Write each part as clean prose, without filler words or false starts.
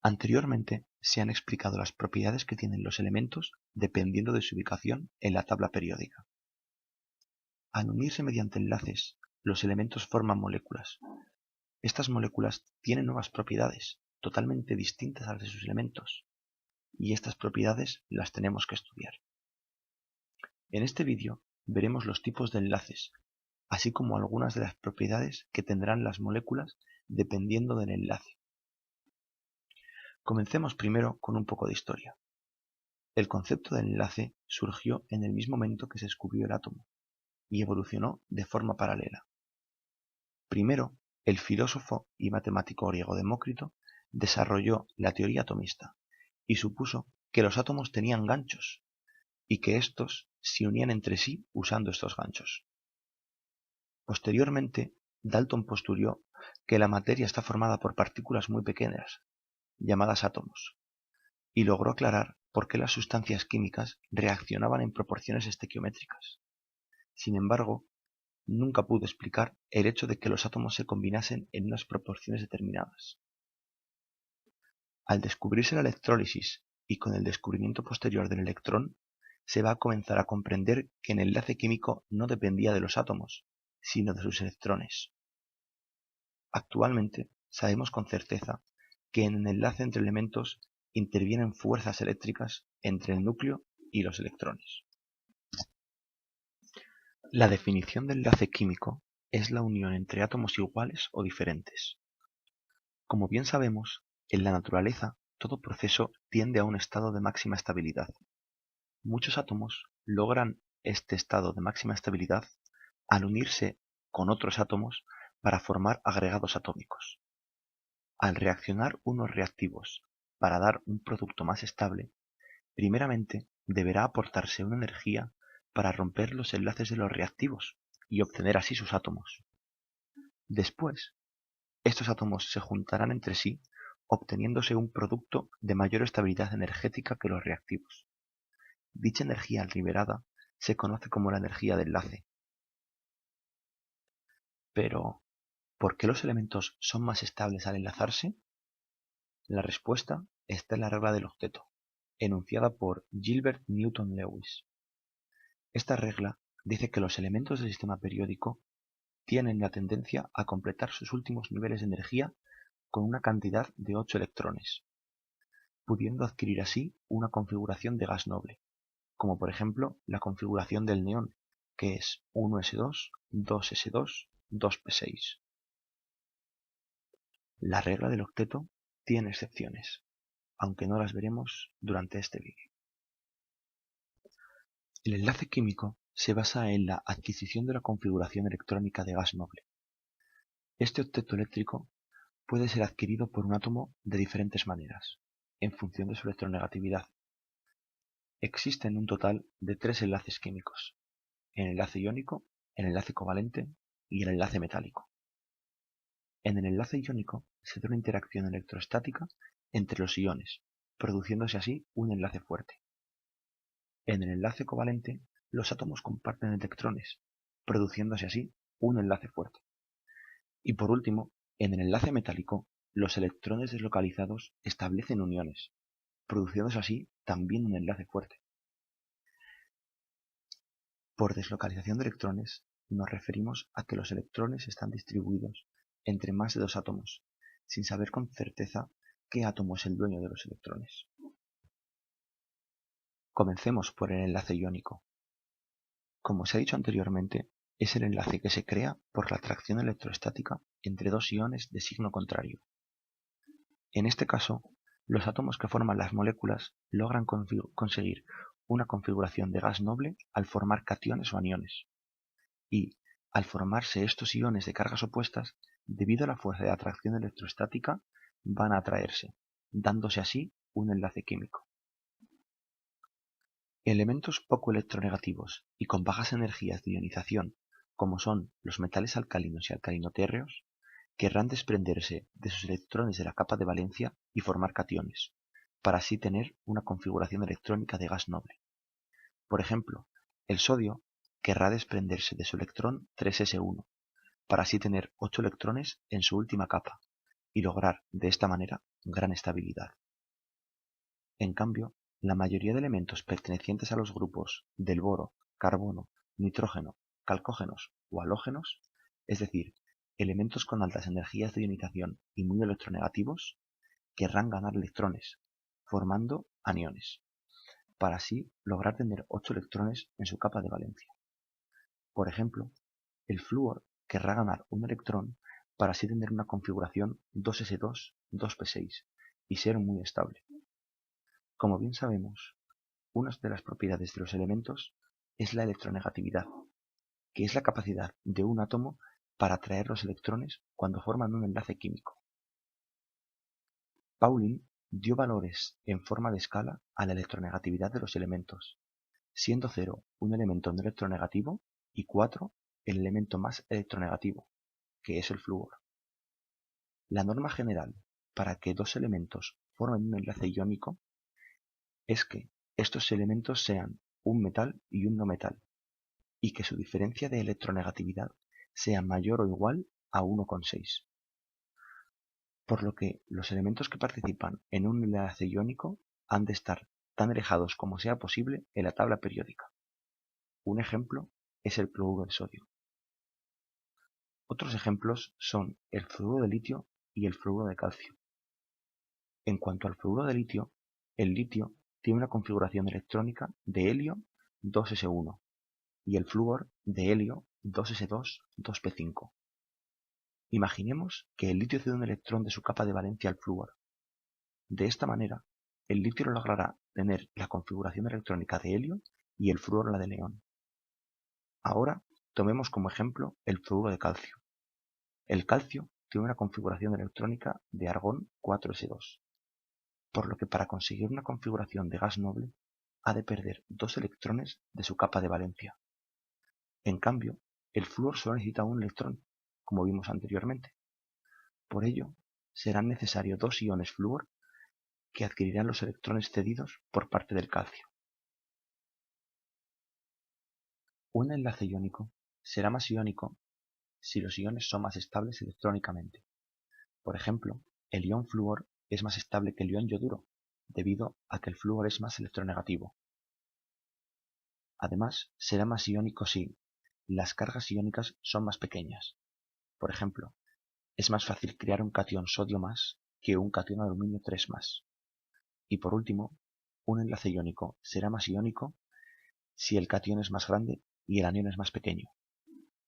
Anteriormente se han explicado las propiedades que tienen los elementos dependiendo de su ubicación en la tabla periódica. Al unirse mediante enlaces, los elementos forman moléculas. Estas moléculas tienen nuevas propiedades, totalmente distintas a las de sus elementos, y estas propiedades las tenemos que estudiar. En este vídeo veremos los tipos de enlaces, así como algunas de las propiedades que tendrán las moléculas dependiendo del enlace. Comencemos primero con un poco de historia. El concepto de enlace surgió en el mismo momento que se descubrió el átomo, y evolucionó de forma paralela. Primero, el filósofo y matemático griego Demócrito desarrolló la teoría atomista, y supuso que los átomos tenían ganchos, y que éstos se unían entre sí usando estos ganchos. Posteriormente, Dalton postuló que la materia está formada por partículas muy pequeñas, llamadas átomos, y logró aclarar por qué las sustancias químicas reaccionaban en proporciones estequiométricas. Sin embargo, nunca pudo explicar el hecho de que los átomos se combinasen en unas proporciones determinadas. Al descubrirse la electrólisis y con el descubrimiento posterior del electrón, se va a comenzar a comprender que el enlace químico no dependía de los átomos, sino de sus electrones. Actualmente sabemos con certeza que en el enlace entre elementos intervienen fuerzas eléctricas entre el núcleo y los electrones. La definición de enlace químico es la unión entre átomos iguales o diferentes. Como bien sabemos, en la naturaleza todo proceso tiende a un estado de máxima estabilidad. Muchos átomos logran este estado de máxima estabilidad al unirse con otros átomos para formar agregados atómicos. Al reaccionar unos reactivos para dar un producto más estable, primeramente deberá aportarse una energía para romper los enlaces de los reactivos y obtener así sus átomos. Después, estos átomos se juntarán entre sí, obteniéndose un producto de mayor estabilidad energética que los reactivos. Dicha energía liberada se conoce como la energía de enlace. Pero, ¿por qué los elementos son más estables al enlazarse? La respuesta está en la regla del octeto, enunciada por Gilbert Newton Lewis. Esta regla dice que los elementos del sistema periódico tienen la tendencia a completar sus últimos niveles de energía con una cantidad de 8 electrones, pudiendo adquirir así una configuración de gas noble, como por ejemplo la configuración del neón, que es 1s2, 2s2, 2p6. La regla del octeto tiene excepciones, aunque no las veremos durante este vídeo. El enlace químico se basa en la adquisición de la configuración electrónica de gas noble. Este octeto eléctrico puede ser adquirido por un átomo de diferentes maneras, en función de su electronegatividad. Existen un total de 3 enlaces químicos: el enlace iónico, el enlace covalente y el enlace metálico. En el enlace iónico se da una interacción electrostática entre los iones, produciéndose así un enlace fuerte. En el enlace covalente, los átomos comparten electrones, produciéndose así un enlace fuerte. Y por último, en el enlace metálico, los electrones deslocalizados establecen uniones, produciéndose así también un enlace fuerte. Por deslocalización de electrones nos referimos a que los electrones están distribuidos entre más de 2 átomos, sin saber con certeza qué átomo es el dueño de los electrones. Comencemos por el enlace iónico. Como se ha dicho anteriormente, es el enlace que se crea por la atracción electrostática entre 2 iones de signo contrario. En este caso, los átomos que forman las moléculas logran conseguir una configuración de gas noble al formar cationes o aniones. Y, al formarse estos iones de cargas opuestas, debido a la fuerza de atracción electrostática, van a atraerse, dándose así un enlace químico. Elementos poco electronegativos y con bajas energías de ionización, como son los metales alcalinos y alcalinotérreos, querrán desprenderse de sus electrones de la capa de valencia y formar cationes, para así tener una configuración electrónica de gas noble. Por ejemplo, el sodio querrá desprenderse de su electrón 3s1, para así tener 8 electrones en su última capa, y lograr de esta manera gran estabilidad. En cambio, la mayoría de elementos pertenecientes a los grupos del boro, carbono, nitrógeno, calcógenos o halógenos, es decir, elementos con altas energías de ionización y muy electronegativos, querrán ganar electrones, formando aniones, para así lograr tener 8 electrones en su capa de valencia. Por ejemplo, el flúor querrá ganar un electrón para así tener una configuración 2s2, 2p6 y ser muy estable. Como bien sabemos, una de las propiedades de los elementos es la electronegatividad, que es la capacidad de un átomo para atraer los electrones cuando forman un enlace químico. Pauling dio valores en forma de escala a la electronegatividad de los elementos, siendo 0 un elemento no electronegativo y 4 el elemento más electronegativo, que es el flúor. La norma general para que dos elementos formen un enlace iónico es que estos elementos sean un metal y un no metal, y que su diferencia de electronegatividad sea mayor o igual a 1,6. Por lo que los elementos que participan en un enlace iónico han de estar tan alejados como sea posible en la tabla periódica. Un ejemplo es el cloruro de sodio. Otros ejemplos son el fluoruro de litio y el fluoruro de calcio. En cuanto al fluoruro de litio, el litio tiene una configuración electrónica de helio 2s1 y el flúor de helio 2s2, 2p5. Imaginemos que el litio cede un electrón de su capa de valencia al flúor. De esta manera, el litio logrará tener la configuración electrónica de helio y el flúor la de neón. Ahora, tomemos como ejemplo el fluoruro de calcio. El calcio tiene una configuración electrónica de argón 4s2, por lo que para conseguir una configuración de gas noble ha de perder 2 electrones de su capa de valencia. En cambio, el flúor solo necesita un electrón, como vimos anteriormente. Por ello, serán necesarios 2 iones flúor que adquirirán los electrones cedidos por parte del calcio. Un enlace iónico será más iónico si los iones son más estables electrónicamente. Por ejemplo, el ion flúor es más estable que el ion yoduro, debido a que el flúor es más electronegativo. Además, será más iónico si las cargas iónicas son más pequeñas. Por ejemplo, es más fácil crear un catión sodio más que un catión aluminio 3 más. Y por último, un enlace iónico será más iónico si el catión es más grande y el anión es más pequeño.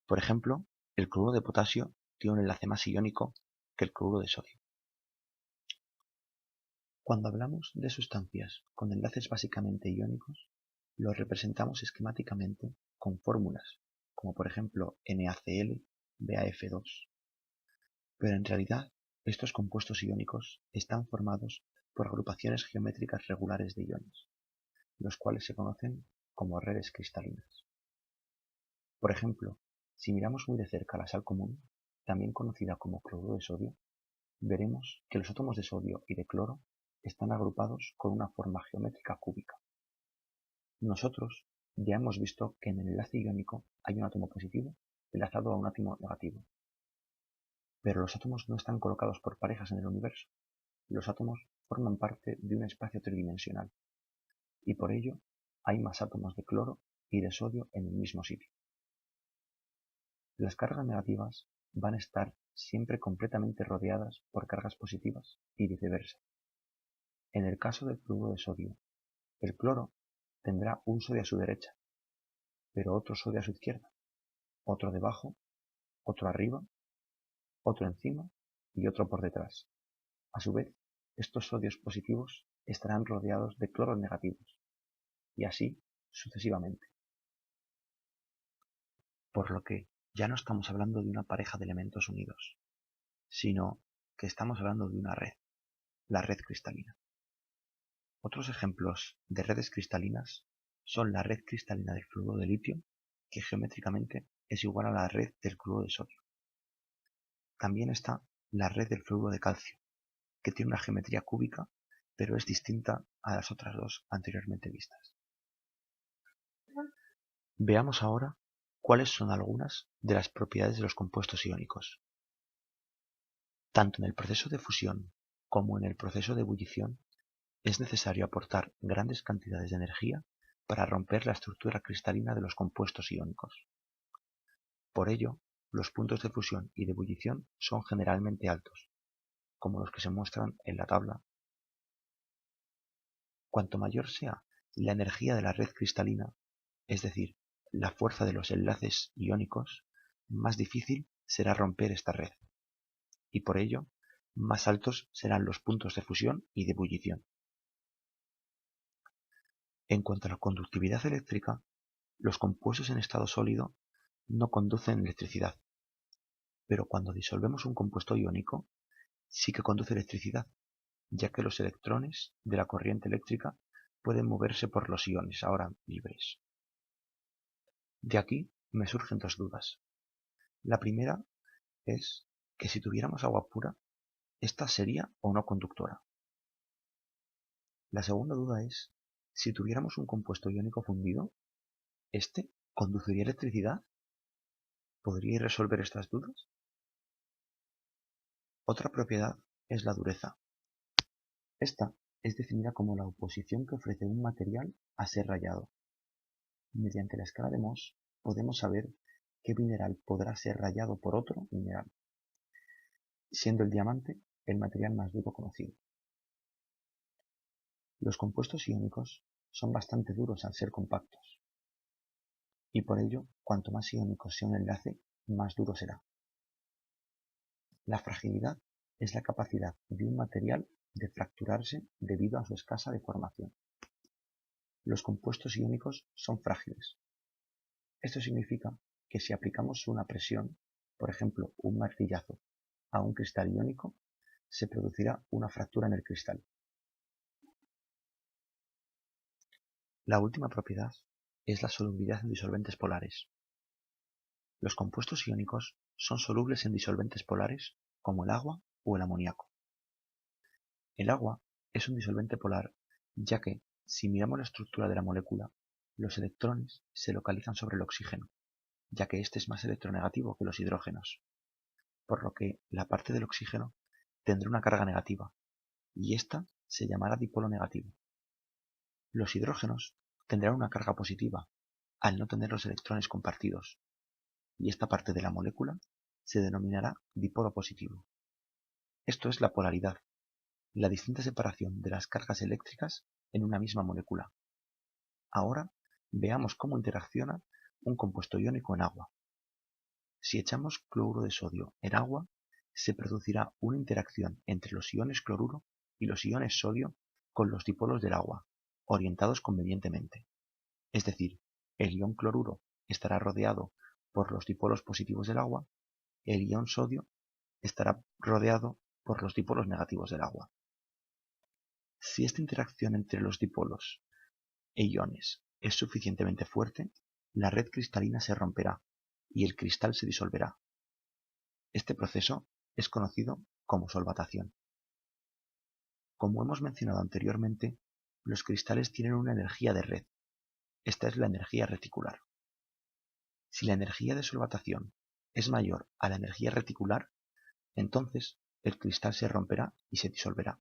Por ejemplo, el cloruro de potasio tiene un enlace más iónico que el cloruro de sodio. Cuando hablamos de sustancias con enlaces básicamente iónicos, los representamos esquemáticamente con fórmulas, como por ejemplo NaCl, BaF2. Pero en realidad, estos compuestos iónicos están formados por agrupaciones geométricas regulares de iones, los cuales se conocen como redes cristalinas. Por ejemplo, si miramos muy de cerca la sal común, también conocida como cloruro de sodio, veremos que los átomos de sodio y de cloro están agrupados con una forma geométrica cúbica. Nosotros ya hemos visto que en el enlace iónico hay un átomo positivo enlazado a un átomo negativo. Pero los átomos no están colocados por parejas en el universo. Los átomos forman parte de un espacio tridimensional, y por ello hay más átomos de cloro y de sodio en el mismo sitio. Las cargas negativas van a estar siempre completamente rodeadas por cargas positivas y viceversa. En el caso del fluoruro de sodio, el cloro tendrá un sodio a su derecha, pero otro sodio a su izquierda, otro debajo, otro arriba, otro encima y otro por detrás. A su vez, estos sodios positivos estarán rodeados de cloros negativos, y así sucesivamente. Por lo que ya no estamos hablando de una pareja de elementos unidos, sino que estamos hablando de una red, la red cristalina. Otros ejemplos de redes cristalinas son la red cristalina del fluoruro de litio, que geométricamente es igual a la red del cloruro de sodio. También está la red del fluoruro de calcio, que tiene una geometría cúbica, pero es distinta a las otras dos anteriormente vistas. Veamos ahora cuáles son algunas de las propiedades de los compuestos iónicos. Tanto en el proceso de fusión como en el proceso de ebullición es necesario aportar grandes cantidades de energía para romper la estructura cristalina de los compuestos iónicos. Por ello, los puntos de fusión y de ebullición son generalmente altos, como los que se muestran en la tabla. Cuanto mayor sea la energía de la red cristalina, es decir, la fuerza de los enlaces iónicos, más difícil será romper esta red, y por ello, más altos serán los puntos de fusión y de ebullición. En cuanto a la conductividad eléctrica, los compuestos en estado sólido no conducen electricidad, pero cuando disolvemos un compuesto iónico, sí que conduce electricidad, ya que los electrones de la corriente eléctrica pueden moverse por los iones ahora libres. De aquí me surgen dos dudas. La primera es que si tuviéramos agua pura, ¿esta sería o no conductora? La segunda duda es, si tuviéramos un compuesto iónico fundido, ¿este conduciría electricidad? ¿Podríais resolver estas dudas? Otra propiedad es la dureza. Esta es definida como la oposición que ofrece un material a ser rayado. Mediante la escala de Mohs podemos saber qué mineral podrá ser rayado por otro mineral, siendo el diamante el material más duro conocido. Los compuestos iónicos son bastante duros al ser compactos, y por ello, cuanto más iónico sea un enlace, más duro será. La fragilidad es la capacidad de un material de fracturarse debido a su escasa deformación. Los compuestos iónicos son frágiles. Esto significa que si aplicamos una presión, por ejemplo un martillazo, a un cristal iónico, se producirá una fractura en el cristal. La última propiedad es la solubilidad en disolventes polares. Los compuestos iónicos son solubles en disolventes polares como el agua o el amoníaco. El agua es un disolvente polar, ya que, si miramos la estructura de la molécula, los electrones se localizan sobre el oxígeno, ya que este es más electronegativo que los hidrógenos, por lo que la parte del oxígeno tendrá una carga negativa, y esta se llamará dipolo negativo. Los hidrógenos tendrán una carga positiva, al no tener los electrones compartidos, y esta parte de la molécula se denominará dipolo positivo. Esto es la polaridad, la distinta separación de las cargas eléctricas en una misma molécula. Ahora veamos cómo interacciona un compuesto iónico en agua. Si echamos cloruro de sodio en agua, se producirá una interacción entre los iones cloruro y los iones sodio con los dipolos del agua, orientados convenientemente. Es decir, el ion cloruro estará rodeado por los dipolos positivos del agua, el ion sodio estará rodeado por los dipolos negativos del agua. Si esta interacción entre los dipolos e iones es suficientemente fuerte, la red cristalina se romperá y el cristal se disolverá. Este proceso es conocido como solvatación. Como hemos mencionado anteriormente, los cristales tienen una energía de red. Esta es la energía reticular. Si la energía de solvatación es mayor a la energía reticular, entonces el cristal se romperá y se disolverá.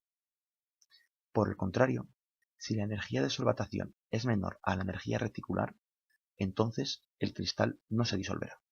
Por el contrario, si la energía de solvatación es menor a la energía reticular, entonces el cristal no se disolverá.